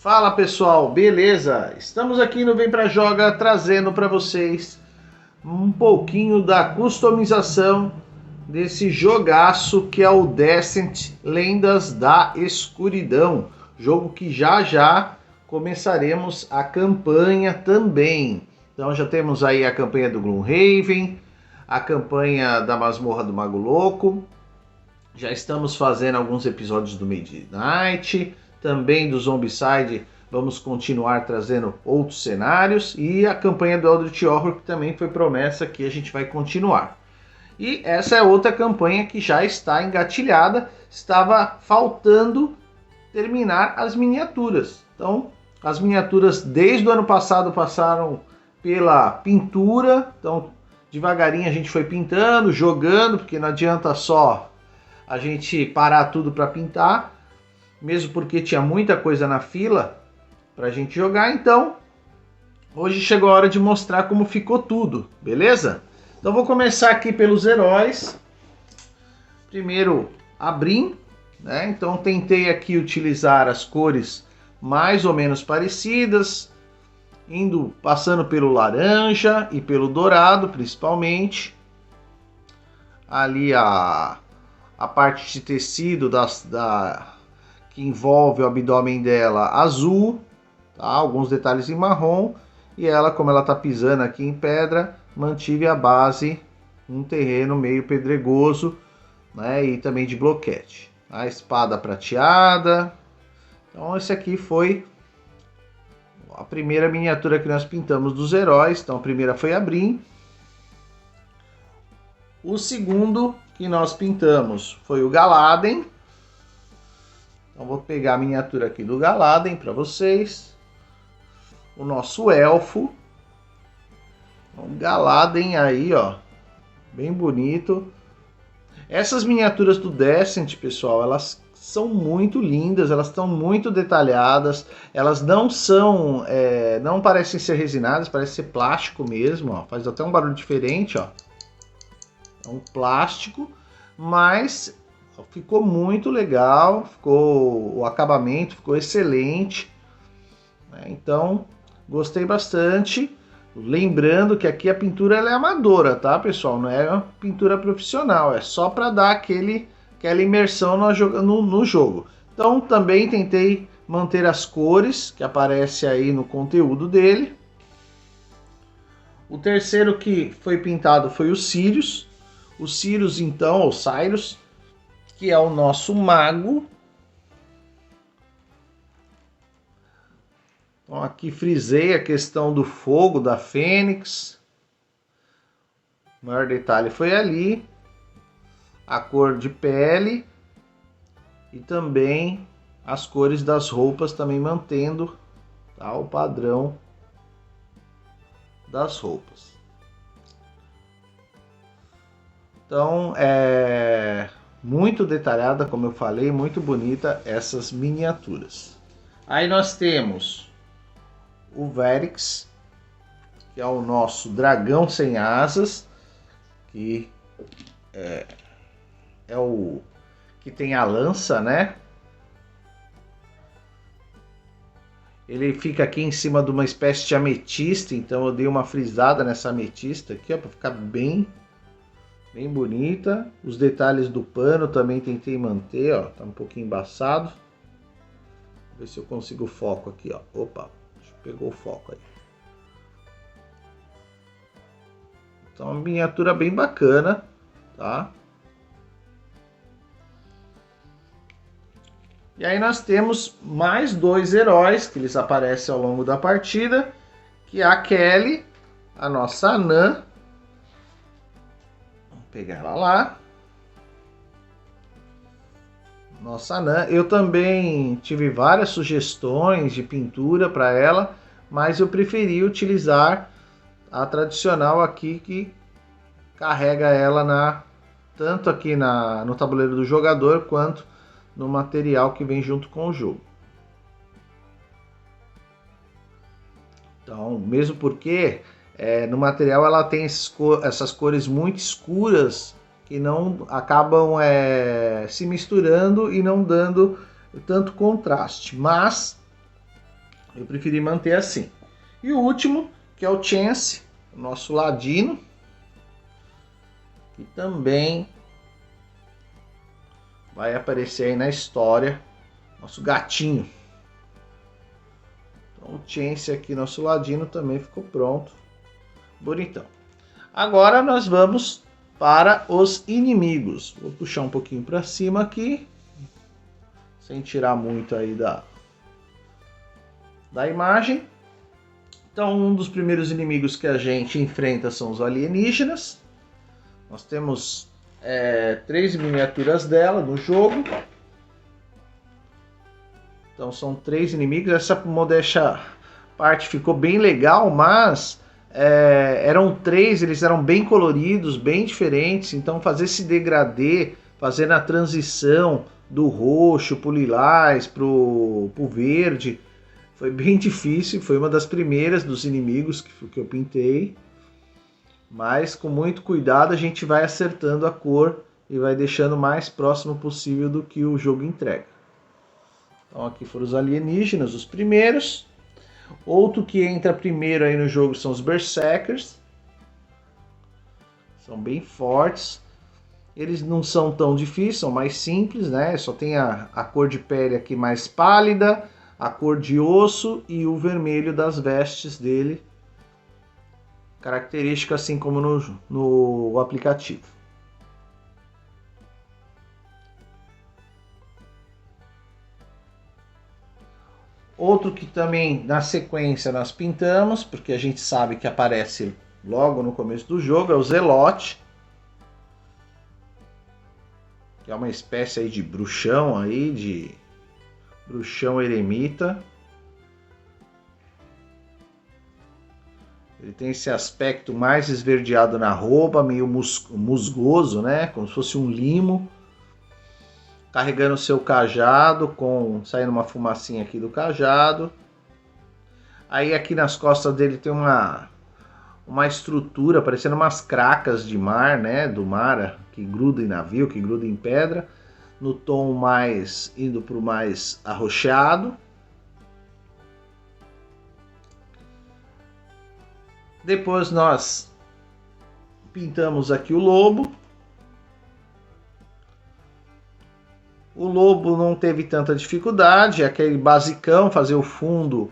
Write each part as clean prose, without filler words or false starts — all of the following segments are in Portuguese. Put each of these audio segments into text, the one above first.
Fala pessoal, beleza? Estamos aqui no Vem Pra Joga trazendo para vocês um pouquinho da customização desse jogaço que é o Descent Lendas da Escuridão. Jogo que já começaremos a campanha também. Então já temos aí a campanha do Gloomhaven, a campanha da Masmorra do Mago Louco. Já estamos fazendo alguns episódios do Midnight, também do Zombicide. Vamos continuar trazendo outros cenários e a campanha do Eldritch Horror, que também foi promessa que a gente vai continuar. E essa é outra campanha que já está engatilhada. Estava faltando terminar as miniaturas. Então, as miniaturas desde o ano passado passaram pela pintura. Então, devagarinho a gente foi pintando, jogando, porque não adianta só a gente parar tudo para pintar, mesmo porque tinha muita coisa na fila para a gente jogar. Então, hoje chegou a hora de mostrar como ficou tudo, beleza? Então vou começar aqui pelos heróis. Primeiro, Abrim, né? Então tentei aqui utilizar as cores mais ou menos parecidas, passando pelo laranja e pelo dourado, principalmente. Ali a parte de tecido que envolve o abdômen dela azul, tá? Alguns detalhes em marrom, e ela, como ela está pisando aqui em pedra, mantive a base um terreno meio pedregoso, né? E também de bloquete. A espada prateada. Então esse aqui foi a primeira miniatura que nós pintamos dos heróis. Então a primeira foi Abrim. O segundo que nós pintamos foi o Galaden. Então vou pegar a miniatura aqui do Galaden para vocês. O nosso elfo. O Galaden aí, ó, bem bonito. Essas miniaturas do Descent, pessoal, elas são muito lindas, elas estão muito detalhadas. Elas não são, não parecem ser resinadas, parece ser plástico mesmo, ó. Faz até um barulho diferente, ó. É um plástico, mas ficou muito legal, o acabamento ficou excelente, né? Então gostei bastante. Lembrando que aqui a pintura ela é amadora, tá, pessoal? Não é uma pintura profissional, é só para dar aquela imersão no jogo. Então também tentei manter as cores que aparecem aí no conteúdo dele. O terceiro que foi pintado foi o Sirius. O Sirius, então, ou Cyrus, que é o nosso mago. Então aqui frisei a questão do fogo da Fênix. O maior detalhe foi ali. A cor de pele. E também as cores das roupas, também mantendo, tá, o padrão das roupas. Então, é muito detalhada, como eu falei, muito bonita essas miniaturas. Aí nós temos o Verix, que é o nosso dragão sem asas, que é o que tem a lança, né? Ele fica aqui em cima de uma espécie de ametista, então eu dei uma frisada nessa ametista aqui, ó, para ficar bem bonita. Os detalhes do pano também tentei manter, ó, tá um pouquinho embaçado. Vou ver se eu consigo o foco aqui, ó. Opa, pegou o foco aí. Então, uma miniatura bem bacana, tá? E aí nós temos mais dois heróis que eles aparecem ao longo da partida, que é a Kelly, a nossa anã. Pegar ela lá. Nossa anã. Eu também tive várias sugestões de pintura para ela, mas eu preferi utilizar a tradicional aqui, que carrega ela tanto aqui no tabuleiro do jogador quanto no material que vem junto com o jogo. Então, mesmo porque no material ela tem essas cores muito escuras que não acabam se misturando e não dando tanto contraste. Mas Eu preferi manter assim. E o último, que é o Chance, o nosso ladino, que também vai aparecer aí na história, nosso gatinho. Então o Chance aqui, nosso ladino, também ficou pronto. Bonitão. Agora nós vamos para os inimigos. Vou puxar um pouquinho para cima aqui, sem tirar muito aí da imagem. Então, um dos primeiros inimigos que a gente enfrenta são os alienígenas. Nós temos 3 miniaturas dela no jogo. Então, são 3 inimigos. Essa modéstia parte ficou bem legal, mas eram 3, eles eram bem coloridos, bem diferentes. Então, fazer esse degradê, fazendo a transição do roxo para o lilás, para o verde, foi bem difícil. Foi uma das primeiras dos inimigos que eu pintei. Mas com muito cuidado a gente vai acertando a cor e vai deixando o mais próximo possível do que o jogo entrega. Então aqui foram os alienígenas, os primeiros. Outro que entra primeiro aí no jogo são os Berserkers. São bem fortes. Eles não são tão difíceis, são mais simples, né? Só tem a cor de pele aqui mais pálida, a cor de osso e o vermelho das vestes dele. Característica assim como no aplicativo. Outro que também na sequência nós pintamos, porque a gente sabe que aparece logo no começo do jogo, é o Zelote. Que é uma espécie aí de bruxão aí, de bruxão eremita. Ele tem esse aspecto mais esverdeado na roupa, meio musgoso, né? Como se fosse um limo. Carregando o seu cajado, saindo uma fumacinha aqui do cajado. Aí aqui nas costas dele tem uma estrutura, parecendo umas cracas de mar, né? Do mar, que gruda em navio, que gruda em pedra. No tom mais, indo para o mais arroxeado. Depois nós pintamos aqui o lobo. O lobo não teve tanta dificuldade, é aquele basicão, fazer o fundo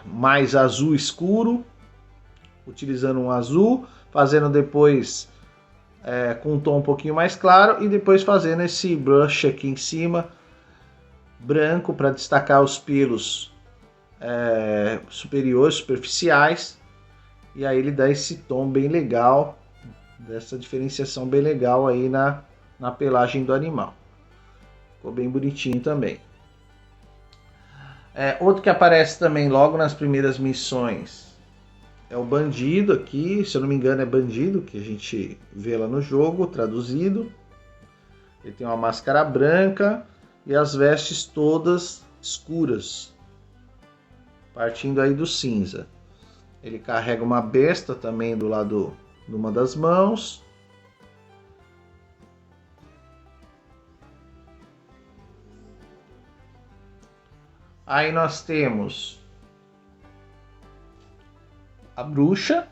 mais azul escuro, utilizando um azul, fazendo depois com um tom um pouquinho mais claro e depois fazendo esse brush aqui em cima, branco, para destacar os pelos superiores, superficiais, e aí ele dá esse tom bem legal, dessa diferenciação bem legal aí na pelagem do animal. Ficou bem bonitinho também. Outro que aparece também logo nas primeiras missões é o bandido aqui, se eu não me engano é bandido, que a gente vê lá no jogo, traduzido. Ele tem uma máscara branca e as vestes todas escuras, partindo aí do cinza. Ele carrega uma besta também do lado de uma das mãos. Aí nós temos a bruxa.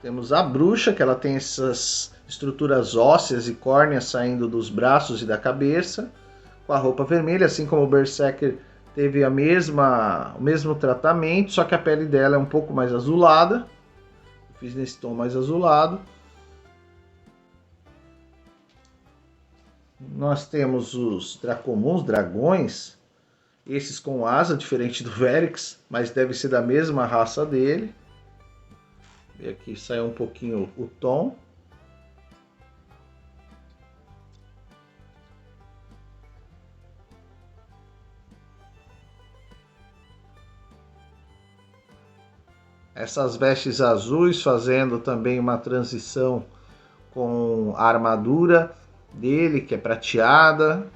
Temos a bruxa, que ela tem essas estruturas ósseas e córneas saindo dos braços e da cabeça, com a roupa vermelha, assim como o Berserker teve o mesmo tratamento, só que a pele dela é um pouco mais azulada. Eu fiz nesse tom mais azulado. Nós temos os Dracomuns, dragões, esses com asa, diferente do Verix, mas deve ser da mesma raça dele. E aqui saiu um pouquinho o tom. Essas vestes azuis fazendo também uma transição com a armadura dele, que é prateada.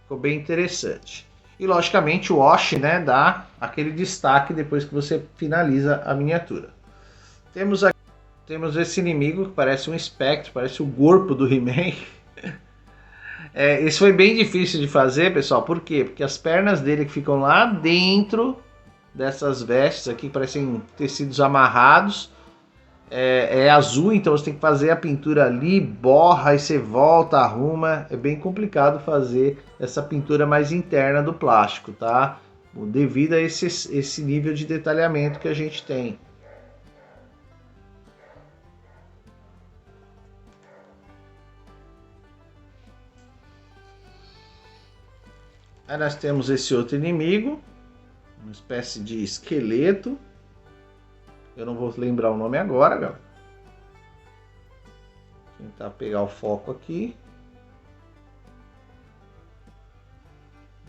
Ficou bem interessante. E logicamente o wash, né, dá aquele destaque depois que você finaliza a miniatura. Temos esse inimigo que parece um espectro, parece o corpo do He-Man. Esse foi bem difícil de fazer, pessoal. Por quê? Porque as pernas dele que ficam lá dentro dessas vestes aqui, parecem tecidos amarrados, é azul, então você tem que fazer a pintura ali, borra, aí você volta, arruma. É bem complicado fazer essa pintura mais interna do plástico, tá? Devido a esse nível de detalhamento que a gente tem. Aí nós temos esse outro inimigo, uma espécie de esqueleto. Eu não vou lembrar o nome agora, galera. Vou tentar pegar o foco aqui.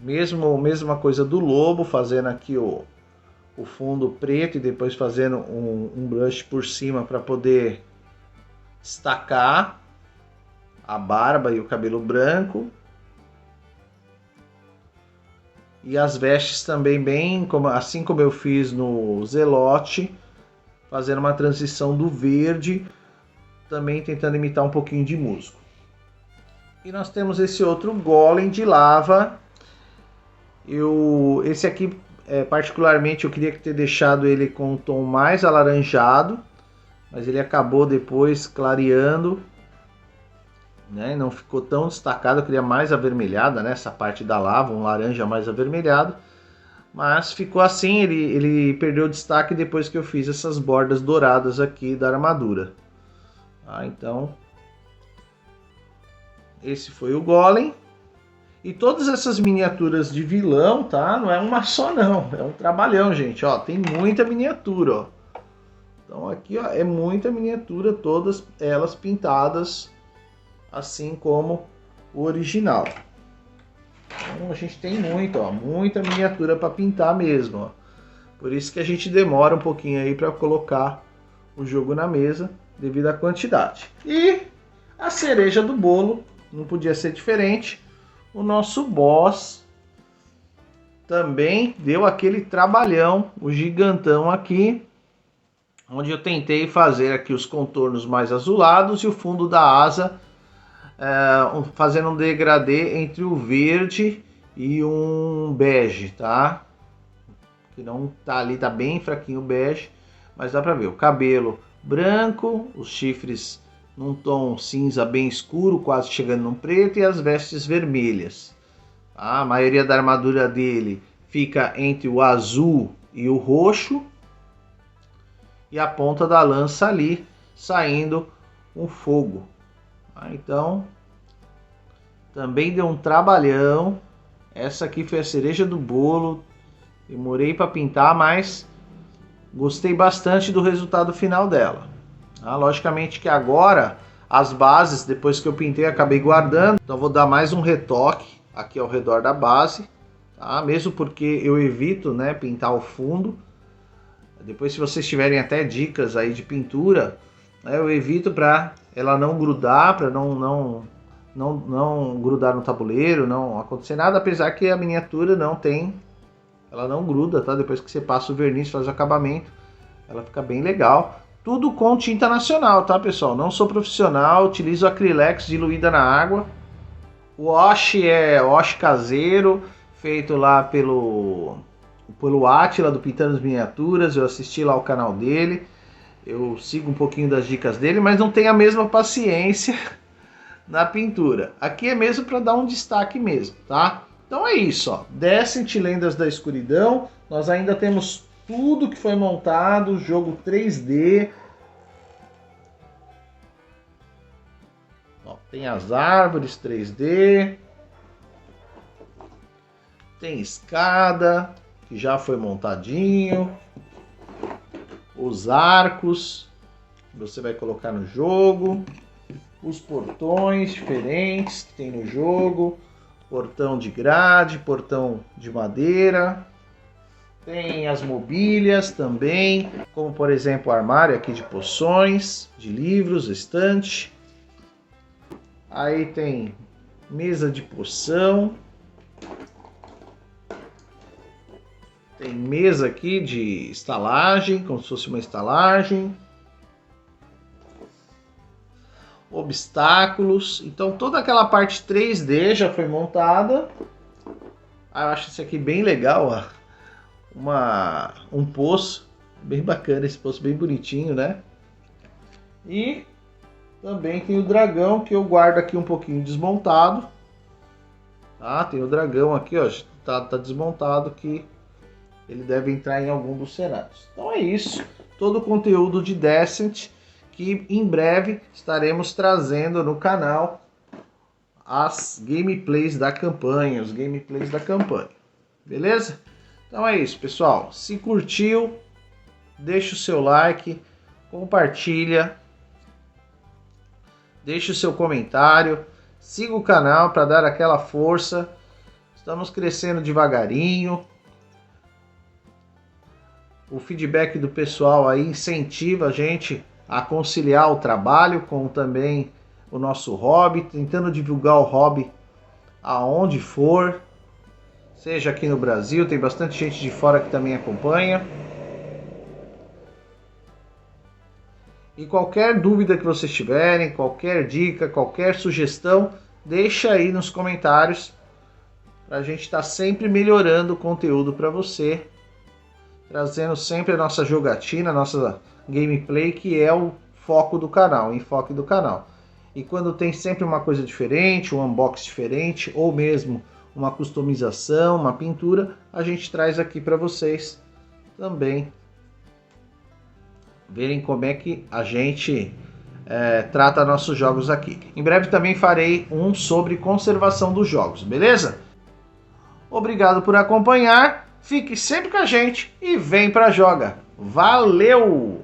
Mesma coisa do lobo, fazendo aqui o fundo preto e depois fazendo um brush por cima para poder destacar a barba e o cabelo branco. E as vestes também assim como eu fiz no Zelote, fazendo uma transição do verde, também tentando imitar um pouquinho de musgo. E nós temos esse outro golem de lava. Esse aqui, particularmente, eu queria ter deixado ele com um tom mais alaranjado, mas ele acabou depois clareando, né? Não ficou tão destacado, eu queria mais avermelhada, né? Essa parte da lava, um laranja mais avermelhado. Mas ficou assim, ele perdeu o destaque depois que eu fiz essas bordas douradas aqui da armadura. Então, esse foi o golem. E todas essas miniaturas de vilão, tá? Não é uma só não, é um trabalhão, gente. Ó, tem muita miniatura, ó. Então aqui, ó, é muita miniatura, todas elas pintadas assim como o original. Então a gente tem muita miniatura para pintar mesmo, ó. Por isso que a gente demora um pouquinho aí para colocar o jogo na mesa, devido à quantidade. E a cereja do bolo, não podia ser diferente, o nosso boss também deu aquele trabalhão, o gigantão aqui, onde eu tentei fazer aqui os contornos mais azulados e o fundo da asa, fazendo um degradê entre o verde e um bege, tá? Que não tá ali, tá bem fraquinho o bege, mas dá pra ver o cabelo branco, os chifres num tom cinza bem escuro, quase chegando no preto, e as vestes vermelhas. A maioria da armadura dele fica entre o azul e o roxo, e a ponta da lança ali saindo um fogo. Então, também deu um trabalhão. Essa aqui foi a cereja do bolo. Demorei para pintar, mas gostei bastante do resultado final dela. Logicamente que agora as bases, depois que eu pintei, acabei guardando. Então vou dar mais um retoque aqui ao redor da base, tá? Mesmo porque eu evito, né, pintar o fundo. Depois, se vocês tiverem até dicas aí de pintura, né, eu evito para ela não grudar, para não grudar no tabuleiro, não acontecer nada, apesar que a miniatura ela não gruda, tá? Depois que você passa o verniz, faz o acabamento, ela fica bem legal. Tudo com tinta nacional, tá, pessoal? Não sou profissional, utilizo acrylex diluída na água. O wash é wash caseiro, feito lá pelo Átila do Pintando Miniaturas. Eu assisti lá o canal dele, eu sigo um pouquinho das dicas dele, mas não tenho a mesma paciência na pintura. Aqui é mesmo para dar um destaque mesmo, tá? Então é isso, ó. Descent Lendas da Escuridão. Nós ainda temos tudo que foi montado, jogo 3D. Ó, tem as árvores 3D. Tem escada, que já foi montadinho. Os arcos, que você vai colocar no jogo. Os portões diferentes que tem no jogo. Portão de grade, portão de madeira. Tem as mobílias também, como por exemplo o armário aqui de poções, de livros, estante. Aí tem mesa de poção. Tem mesa aqui de estalagem, como se fosse uma estalagem. obstáculos. Então toda aquela parte 3D já foi montada. Eu acho esse aqui bem legal, ó. Um poço bem bacana, esse poço bem bonitinho, né? E também tem o dragão, que eu guardo aqui um pouquinho desmontado. Ah, tem o dragão aqui, ó, tá desmontado, que ele deve entrar em algum dos cenários. Então é isso, todo o conteúdo de Descent, que em breve estaremos trazendo no canal as gameplays da campanha, os gameplays da campanha. Beleza? Então é isso, pessoal. Se curtiu, deixa o seu like, compartilha, deixe o seu comentário, siga o canal para dar aquela força. Estamos crescendo devagarinho. O feedback do pessoal aí incentiva a gente a conciliar o trabalho com também o nosso hobby, tentando divulgar o hobby aonde for, seja aqui no Brasil, tem bastante gente de fora que também acompanha. E qualquer dúvida que vocês tiverem, qualquer dica, qualquer sugestão, deixa aí nos comentários, para a gente estar sempre melhorando o conteúdo para você, trazendo sempre a nossa jogatina, a nossa gameplay, que é o foco do canal, o enfoque do canal. E quando tem sempre uma coisa diferente, um unboxing diferente, ou mesmo uma customização, uma pintura, a gente traz aqui para vocês também verem como é que a gente trata nossos jogos aqui. Em breve também farei um sobre conservação dos jogos, beleza? Obrigado por acompanhar, fique sempre com a gente e vem pra joga. Valeu!